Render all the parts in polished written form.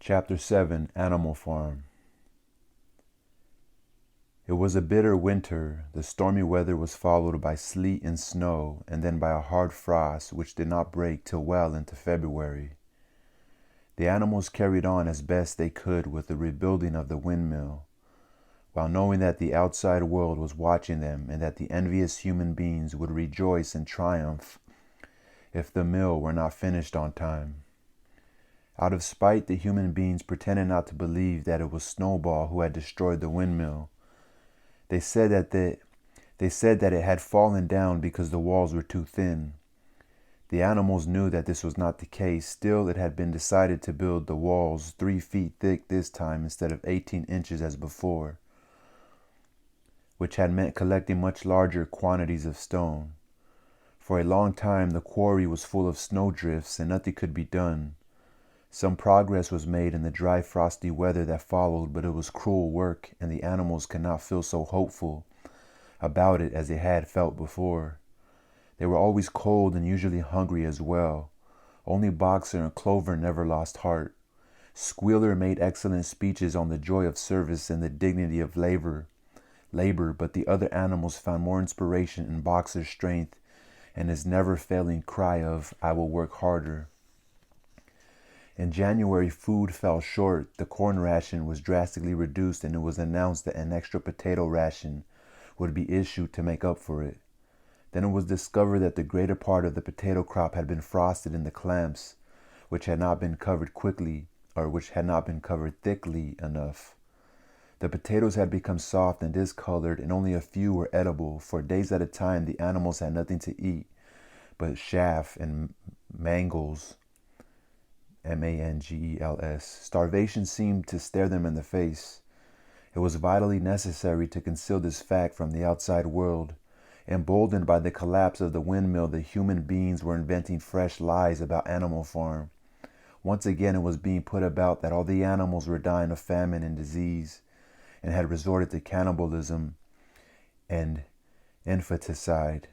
Chapter 7 Animal Farm. It was a bitter winter. The stormy weather was followed by sleet and snow, and then by a hard frost which did not break till well into February. The animals carried on as best they could with the rebuilding of the windmill, while knowing that the outside world was watching them and that the envious human beings would rejoice and triumph if the mill were not finished on time. Out of spite, the human beings pretended not to believe that it was Snowball who had destroyed the windmill. They said that it had fallen down because the walls were too thin. The animals knew that this was not the case. Still, it had been decided to build the walls 3 feet thick this time instead of 18 inches as before, which had meant collecting much larger quantities of stone. For a long time, the quarry was full of snowdrifts and nothing could be done. Some progress was made in the dry, frosty weather that followed, but it was cruel work, and the animals could not feel so hopeful about it as they had felt before. They were always cold and usually hungry as well. Only Boxer and Clover never lost heart. Squealer made excellent speeches on the joy of service and the dignity of labor, but the other animals found more inspiration in Boxer's strength and his never-failing cry of, "I will work harder." In January, food fell short. The corn ration was drastically reduced, and it was announced that an extra potato ration would be issued to make up for it. Then it was discovered that the greater part of the potato crop had been frosted in the clamps, which had not been covered thickly enough. The potatoes had become soft and discolored, and only a few were edible. For days at a time, the animals had nothing to eat but chaff and mangels. Mangels. Starvation seemed to stare them in the face. It was vitally necessary to conceal this fact from the outside world. Emboldened by the collapse of the windmill, the human beings were inventing fresh lies about Animal Farm. Once again, it was being put about that all the animals were dying of famine and disease, and had resorted to cannibalism and infanticide,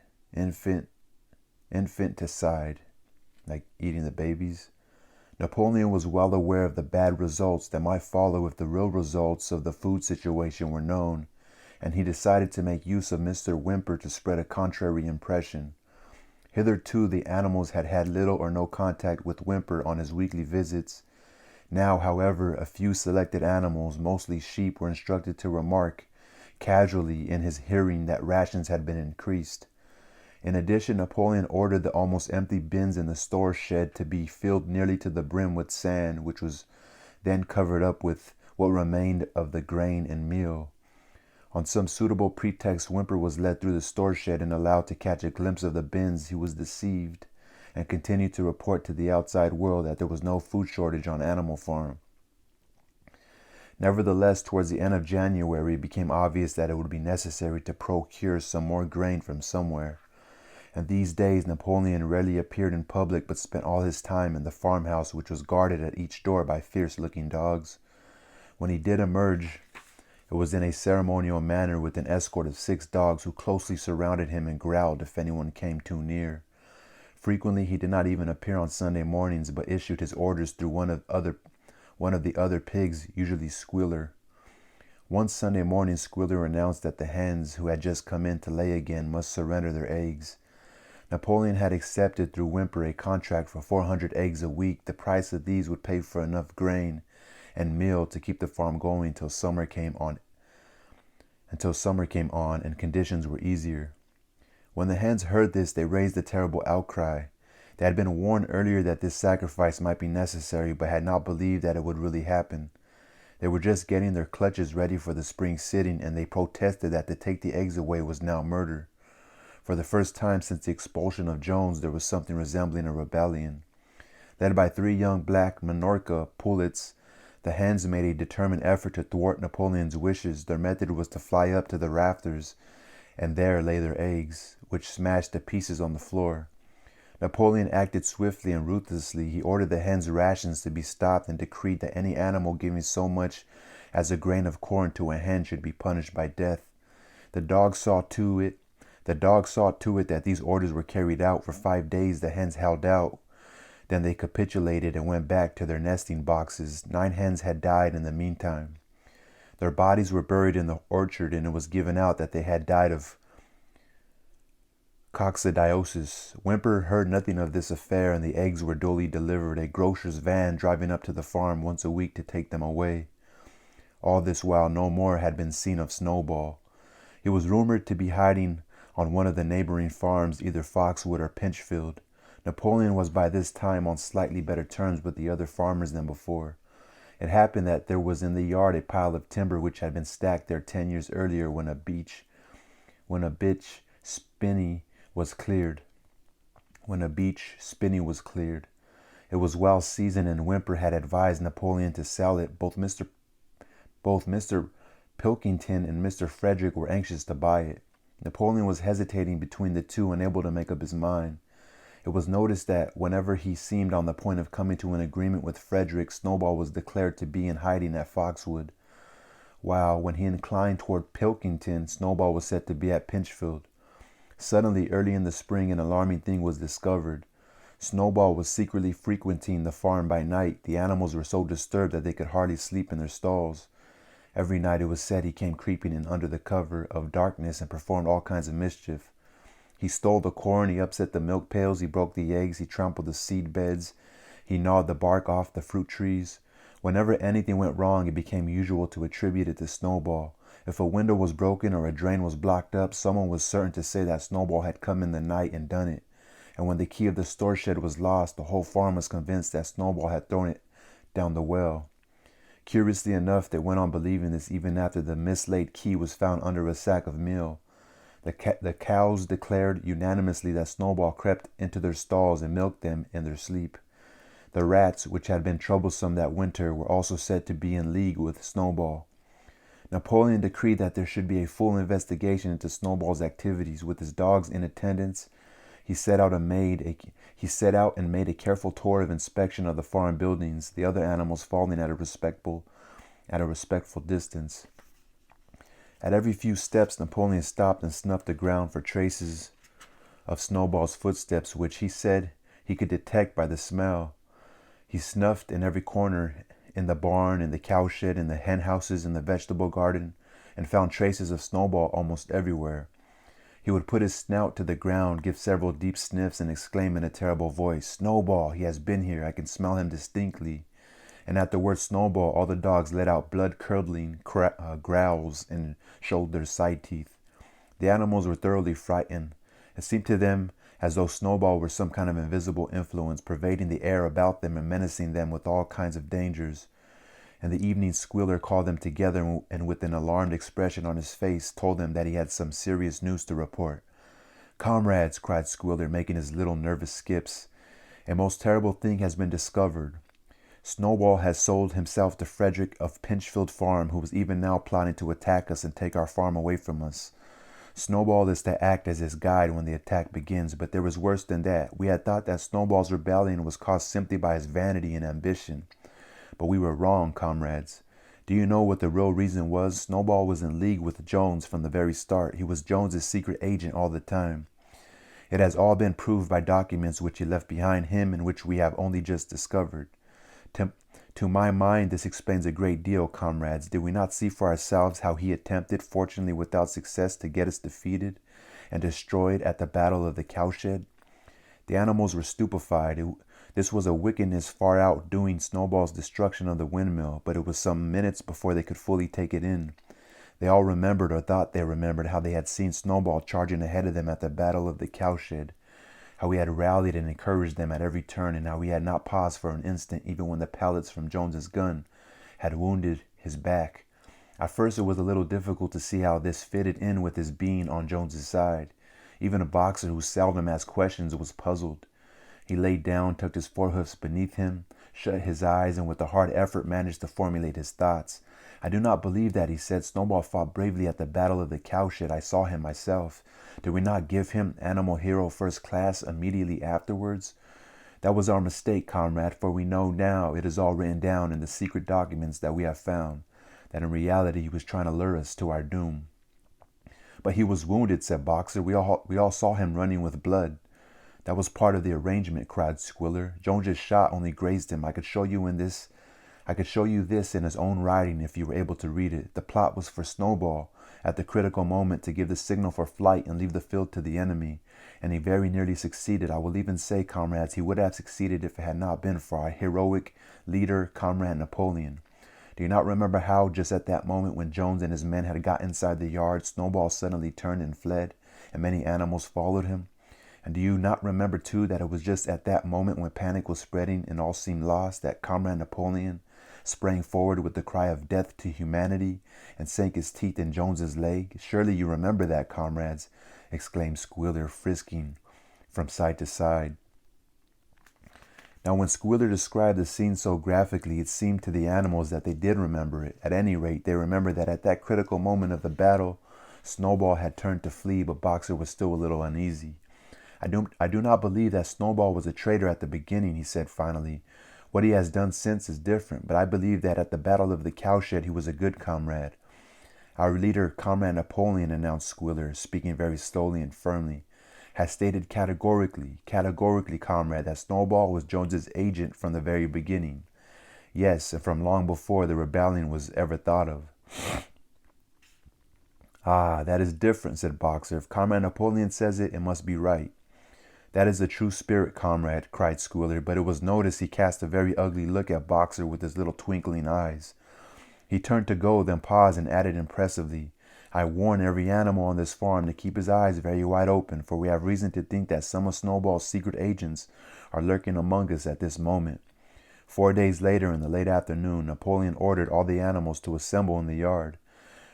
like eating the babies. Napoleon was well aware of the bad results that might follow if the real results of the food situation were known, and he decided to make use of Mr. Whymper to spread a contrary impression. Hitherto, the animals had had little or no contact with Whymper on his weekly visits. Now, however, a few selected animals, mostly sheep, were instructed to remark casually in his hearing that rations had been increased. In addition, Napoleon ordered the almost empty bins in the store shed to be filled nearly to the brim with sand, which was then covered up with what remained of the grain and meal. On some suitable pretext, Whymper was led through the store shed and allowed to catch a glimpse of the bins. He was deceived and continued to report to the outside world that there was no food shortage on Animal Farm. Nevertheless, towards the end of January, it became obvious that it would be necessary to procure some more grain from somewhere. And these days, Napoleon rarely appeared in public, but spent all his time in the farmhouse, which was guarded at each door by fierce-looking dogs. When he did emerge, it was in a ceremonial manner, with an escort of 6 dogs who closely surrounded him and growled if anyone came too near. Frequently, he did not even appear on Sunday mornings, but issued his orders through one of the other pigs, usually Squealer. One Sunday morning, Squealer announced that the hens, who had just come in to lay again, must surrender their eggs. Napoleon had accepted through Whymper a contract for 400 eggs a week. The price of these would pay for enough grain and meal to keep the farm going until summer came on and conditions were easier. When the hens heard this, they raised a terrible outcry. They had been warned earlier that this sacrifice might be necessary, but had not believed that it would really happen. They were just getting their clutches ready for the spring sitting, and they protested that to take the eggs away was now murder. For the first time since the expulsion of Jones, there was something resembling a rebellion. Led by 3 young black Minorca pullets, the hens made a determined effort to thwart Napoleon's wishes. Their method was to fly up to the rafters and there lay their eggs, which smashed to pieces on the floor. Napoleon acted swiftly and ruthlessly. He ordered the hens' rations to be stopped and decreed that any animal giving so much as a grain of corn to a hen should be punished by death. The dogs saw to it that these orders were carried out. For 5 days the hens held out. Then they capitulated and went back to their nesting boxes. 9 hens had died in the meantime. Their bodies were buried in the orchard, and it was given out that they had died of coccidiosis. Whymper heard nothing of this affair, and the eggs were duly delivered, a grocer's van driving up to the farm once a week to take them away. All this while no more had been seen of Snowball. He was rumored to be hiding on one of the neighboring farms, either Foxwood or Pinchfield. Napoleon was by this time on slightly better terms with the other farmers than before. It happened that there was in the yard a pile of timber which had been stacked there 10 years earlier when a bitch spinney was cleared. It was well seasoned, and Whymper had advised Napoleon to sell it. Both Mr. Pilkington and Mr. Frederick were anxious to buy it. Napoleon was hesitating between the two, unable to make up his mind. It was noticed that whenever he seemed on the point of coming to an agreement with Frederick, Snowball was declared to be in hiding at Foxwood, while when he inclined toward Pilkington, Snowball was said to be at Pinchfield. Suddenly, early in the spring, an alarming thing was discovered. Snowball was secretly frequenting the farm by night. The animals were so disturbed that they could hardly sleep in their stalls. Every night, it was said, he came creeping in under the cover of darkness and performed all kinds of mischief. He stole the corn, he upset the milk pails, he broke the eggs, he trampled the seed beds, he gnawed the bark off the fruit trees. Whenever anything went wrong, it became usual to attribute it to Snowball. If a window was broken or a drain was blocked up, someone was certain to say that Snowball had come in the night and done it. And when the key of the store shed was lost, the whole farm was convinced that Snowball had thrown it down the well. Curiously enough, they went on believing this even after the mislaid key was found under a sack of meal. The cows declared unanimously that Snowball crept into their stalls and milked them in their sleep. The rats, which had been troublesome that winter, were also said to be in league with Snowball. Napoleon decreed that there should be a full investigation into Snowball's activities. With his dogs in attendance, he set out and made a careful tour of inspection of the farm buildings, the other animals following at a respectful distance. At every few steps, Napoleon stopped and snuffed the ground for traces of Snowball's footsteps, which he said he could detect by the smell. He snuffed in every corner, in the barn, in the cowshed, in the hen houses, in the vegetable garden, and found traces of Snowball almost everywhere. He would put his snout to the ground, give several deep sniffs, and exclaim in a terrible voice, "Snowball, he has been here, I can smell him distinctly." And at the word Snowball, all the dogs let out blood-curdling growls and showed their side teeth. The animals were thoroughly frightened. It seemed to them as though Snowball were some kind of invisible influence, pervading the air about them and menacing them with all kinds of dangers. And the evening squealer called them together and with an alarmed expression on his face told them that he had some serious news to report. "Comrades," cried Squealer, making his little nervous skips, "a most terrible thing has been discovered. Snowball has sold himself to Frederick of Pinchfield Farm, who is even now plotting to attack us and take our farm away from us. Snowball is to act as his guide when the attack begins, but there is worse than that. We had thought that Snowball's rebellion was caused simply by his vanity and ambition. But we were wrong, comrades. Do you know what the real reason was? Snowball was in league with Jones from the very start. He was Jones's secret agent all the time. It has all been proved by documents which he left behind him and which we have only just discovered. To my mind, this explains a great deal, comrades. Did we not see for ourselves how he attempted, fortunately without success, to get us defeated and destroyed at the Battle of the Cowshed? The animals were stupefied. This was a wickedness far outdoing Snowball's destruction of the windmill, but it was some minutes before they could fully take it in. They all remembered, or thought they remembered, how they had seen Snowball charging ahead of them at the Battle of the Cowshed, how he had rallied and encouraged them at every turn, and how he had not paused for an instant even when the pellets from Jones's gun had wounded his back. At first it was a little difficult to see how this fitted in with his being on Jones's side. Even a boxer who seldom asked questions was puzzled. He lay down, tucked his forehoofs beneath him, shut his eyes, and with a hard effort managed to formulate his thoughts. "I do not believe that," he said. "Snowball fought bravely at the Battle of the Cowshed. I saw him myself. Did we not give him Animal Hero First Class immediately afterwards? That was our mistake, comrade, for we know now, it is all written down in the secret documents that we have found, that in reality he was trying to lure us to our doom." "But he was wounded," said Boxer. We all saw him running with blood." "That was part of the arrangement," cried Squiller. "Jones's shot only grazed him. I could show you this in his own writing if you were able to read it. The plot was for Snowball, at the critical moment, to give the signal for flight and leave the field to the enemy, and he very nearly succeeded. I will even say, comrades, he would have succeeded if it had not been for our heroic leader, Comrade Napoleon. Do you not remember how, just at that moment when Jones and his men had got inside the yard, Snowball suddenly turned and fled, and many animals followed him? And do you not remember, too, that it was just at that moment when panic was spreading and all seemed lost that Comrade Napoleon sprang forward with the cry of death to humanity and sank his teeth in Jones's leg? Surely you remember that, comrades," exclaimed Squiller, frisking from side to side. Now, when Squiller described the scene so graphically, it seemed to the animals that they did remember it. At any rate, they remembered that at that critical moment of the battle, Snowball had turned to flee, but Boxer was still a little uneasy. I do not believe that Snowball was a traitor at the beginning," he said finally. "What he has done since is different, but I believe that at the Battle of the Cowshed he was a good comrade." "Our leader, Comrade Napoleon," announced Squiller, speaking very slowly and firmly, "has stated categorically, comrade, that Snowball was Jones's agent from the very beginning. Yes, and from long before the rebellion was ever thought of." "Ah, that is different," said Boxer. "If Comrade Napoleon says it, it must be right." "That is the true spirit, comrade," cried Squiller, but it was noticed he cast a very ugly look at Boxer with his little twinkling eyes. He turned to go, then paused and added impressively, "I warn every animal on this farm to keep his eyes very wide open, for we have reason to think that some of Snowball's secret agents are lurking among us at this moment." 4 days later, in the late afternoon, Napoleon ordered all the animals to assemble in the yard.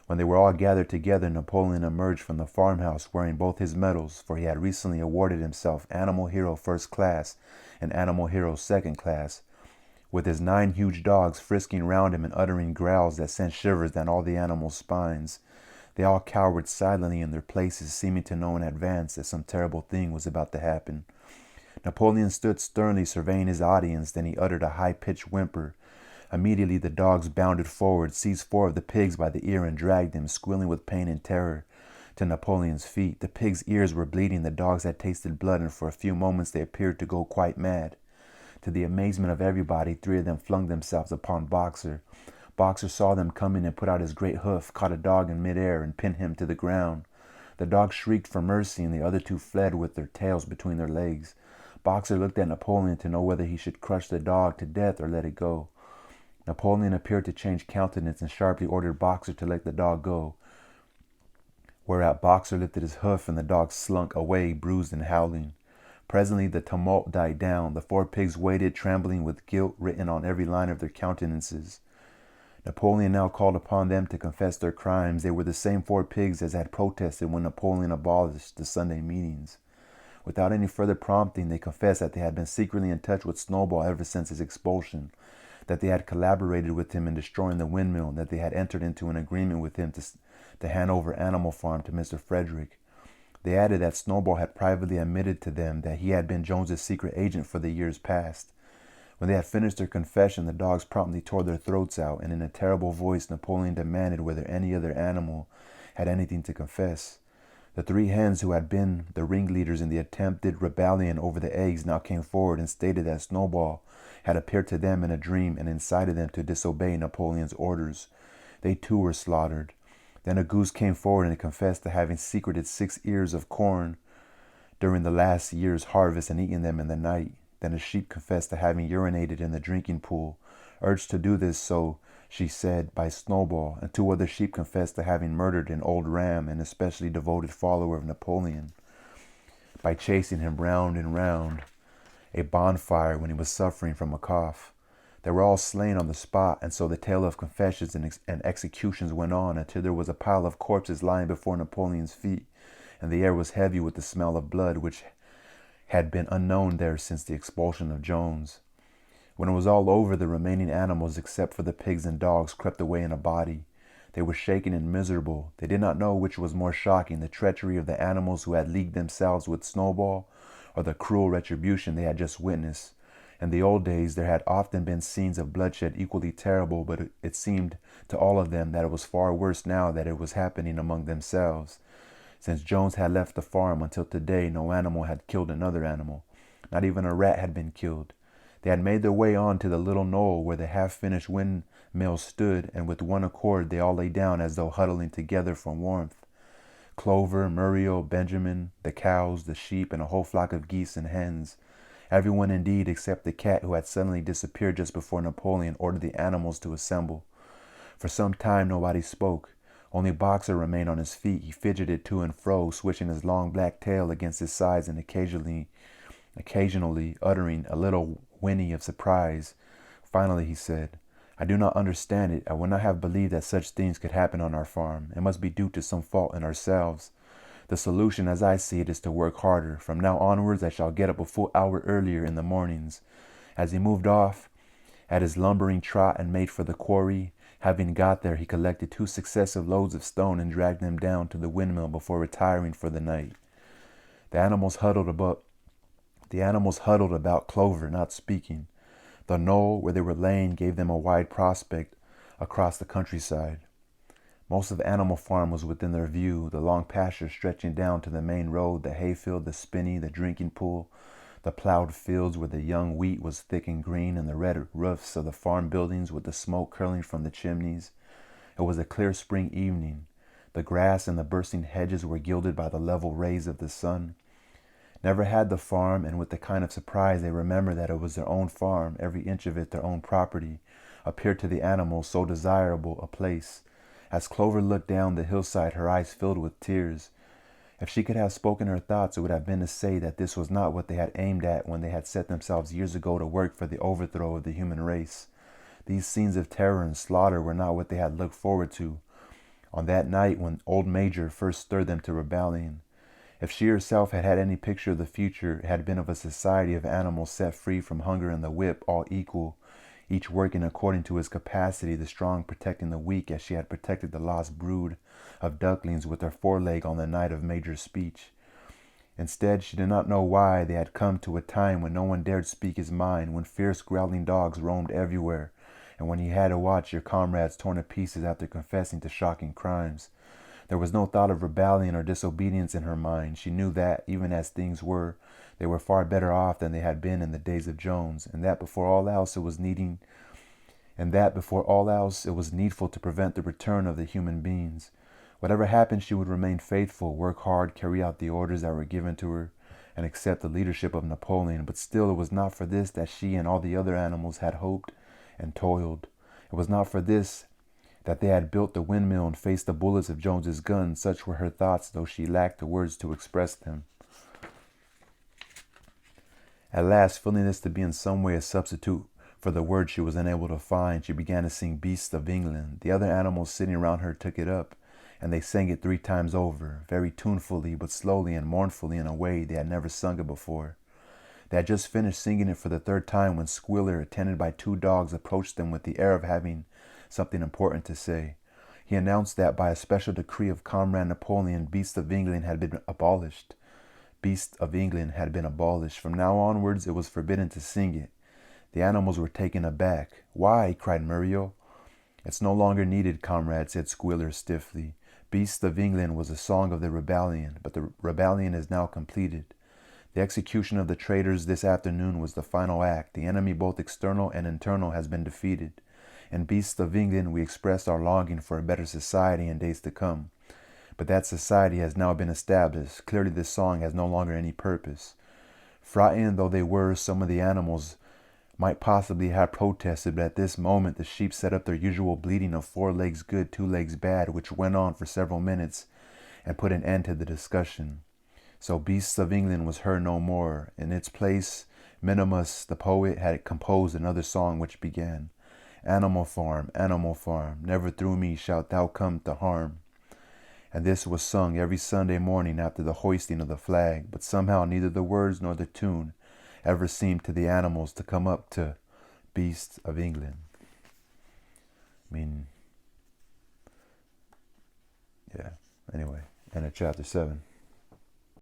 When they were all gathered together, Napoleon emerged from the farmhouse wearing both his medals, for he had recently awarded himself Animal Hero First Class and Animal Hero Second Class, with his 9 huge dogs frisking round him and uttering growls that sent shivers down all the animals' spines. They all cowered silently in their places, seeming to know in advance that some terrible thing was about to happen. Napoleon stood sternly surveying his audience, then he uttered a high-pitched whimper. Immediately the dogs bounded forward, seized 4 of the pigs by the ear, and dragged them, squealing with pain and terror, to Napoleon's feet. The pigs' ears were bleeding, the dogs had tasted blood, and for a few moments they appeared to go quite mad. To the amazement of everybody, 3 of them flung themselves upon Boxer. Boxer saw them coming and put out his great hoof, caught a dog in midair, and pinned him to the ground. The dog shrieked for mercy, and the other 2 fled with their tails between their legs. Boxer looked at Napoleon to know whether he should crush the dog to death or let it go. Napoleon appeared to change countenance and sharply ordered Boxer to let the dog go, whereat Boxer lifted his hoof and the dog slunk away, bruised and howling. Presently the tumult died down. The 4 pigs waited, trembling with guilt written on every line of their countenances. Napoleon now called upon them to confess their crimes. They were the same 4 pigs as had protested when Napoleon abolished the Sunday meetings. Without any further prompting, they confessed that they had been secretly in touch with Snowball ever since his expulsion, that they had collaborated with him in destroying the windmill, and that they had entered into an agreement with him to hand over Animal Farm to Mr. Frederick. They added that Snowball had privately admitted to them that he had been Jones's secret agent for the years past. When they had finished their confession, the dogs promptly tore their throats out, and in a terrible voice Napoleon demanded whether any other animal had anything to confess. The 3 hens who had been the ringleaders in the attempted rebellion over the eggs now came forward and stated that Snowball had appeared to them in a dream and incited them to disobey Napoleon's orders. They too were slaughtered. Then a goose came forward and confessed to having secreted 6 ears of corn during the last year's harvest and eaten them in the night. Then a sheep confessed to having urinated in the drinking pool, urged to do this, so she said, by Snowball, and 2 other sheep confessed to having murdered an old ram, an especially devoted follower of Napoleon, by chasing him round and round a bonfire when he was suffering from a cough. They were all slain on the spot, and so the tale of confessions and executions went on until there was a pile of corpses lying before Napoleon's feet, and the air was heavy with the smell of blood, which had been unknown there since the expulsion of Jones. When it was all over, the remaining animals, except for the pigs and dogs, crept away in a body. They were shaken and miserable. They did not know which was more shocking, the treachery of the animals who had leagued themselves with Snowball, or the cruel retribution they had just witnessed. In the old days, there had often been scenes of bloodshed equally terrible, but it seemed to all of them that it was far worse now that it was happening among themselves. Since Jones had left the farm until today, no animal had killed another animal. Not even a rat had been killed. They had made their way on to the little knoll where the half-finished windmill stood, and with one accord they all lay down as though huddling together for warmth. Clover, Muriel, Benjamin, the cows, the sheep, and a whole flock of geese and hens. Everyone indeed except the cat who had suddenly disappeared just before Napoleon ordered the animals to assemble. For some time nobody spoke. Only Boxer remained on his feet. He fidgeted to and fro, swishing his long black tail against his sides and occasionally uttering a little whinny of surprise. Finally he said, "I do not understand it. I would not have believed that such things could happen on our farm. It must be due to some fault in ourselves. The solution, as I see it, is to work harder. From now onwards, I shall get up a full hour earlier in the mornings." As he moved off at his lumbering trot and made for the quarry, having got there, he collected 2 successive loads of stone and dragged them down to the windmill before retiring for the night. The animals huddled about Clover, not speaking. The knoll where they were laying gave them a wide prospect across the countryside. Most of the animal farm was within their view, the long pasture stretching down to the main road, the hayfield, the spinney, the drinking pool, the plowed fields where the young wheat was thick and green, and the red roofs of the farm buildings with the smoke curling from the chimneys. It was a clear spring evening. The grass and the bursting hedges were gilded by the level rays of the sun. Never had the farm, and with the kind of surprise they remembered that it was their own farm, every inch of it their own property, appeared to the animals so desirable a place. As Clover looked down the hillside, her eyes filled with tears. If she could have spoken her thoughts, it would have been to say that this was not what they had aimed at when they had set themselves years ago to work for the overthrow of the human race. These scenes of terror and slaughter were not what they had looked forward to on that night when old Major first stirred them to rebellion. If she herself had had any picture of the future, it had been of a society of animals set free from hunger and the whip, all equal, each working according to his capacity, the strong protecting the weak as she had protected the lost brood of ducklings with her foreleg on the night of Major's speech. Instead, she did not know why they had come to a time when no one dared speak his mind, when fierce growling dogs roamed everywhere, and when you had to watch your comrades torn to pieces after confessing to shocking crimes. There was no thought of rebellion or disobedience in her mind. She knew that, even as things were, they were far better off than they had been in the days of Jones, and that before all else it was needful to prevent the return of the human beings. Whatever happened, she would remain faithful, work hard, carry out the orders that were given to her, and accept the leadership of Napoleon. But still, it was not for this that she and all the other animals had hoped and toiled. It was not for this that they had built the windmill and faced the bullets of Jones's gun. Such were her thoughts, though she lacked the words to express them. At last, feeling this to be in some way a substitute for the word she was unable to find, she began to sing Beasts of England. The other animals sitting around her took it up, and they sang it 3 times over, very tunefully, but slowly and mournfully in a way they had never sung it before. They had just finished singing it for the 3rd time when Squealer, attended by 2 dogs, approached them with the air of having something important to say. He announced that by a special decree of Comrade Napoleon, Beasts of England had been abolished. Beasts of England had been abolished. From now onwards, it was forbidden to sing it. The animals were taken aback. "Why?" cried Muriel. "It's no longer needed, comrade," said Squealer stiffly. "Beasts of England" was a song of the rebellion, but the rebellion is now completed. The execution of the traitors this afternoon was the final act. The enemy, both external and internal, has been defeated. In Beasts of England, we expressed our longing for a better society in days to come. But that society has now been established. Clearly, this song has no longer any purpose. Frightened though they were, some of the animals might possibly have protested, but at this moment the sheep set up their usual bleating of 4 legs good, 2 legs bad, which went on for several minutes and put an end to the discussion. So Beasts of England was heard no more. In its place, Minimus, the poet, had composed another song which began, Animal farm, never through me shalt thou come to harm. And this was sung every Sunday morning after the hoisting of the flag, but somehow neither the words nor the tune ever seemed to the animals to come up to Beasts of England. Anyway, end of chapter 7.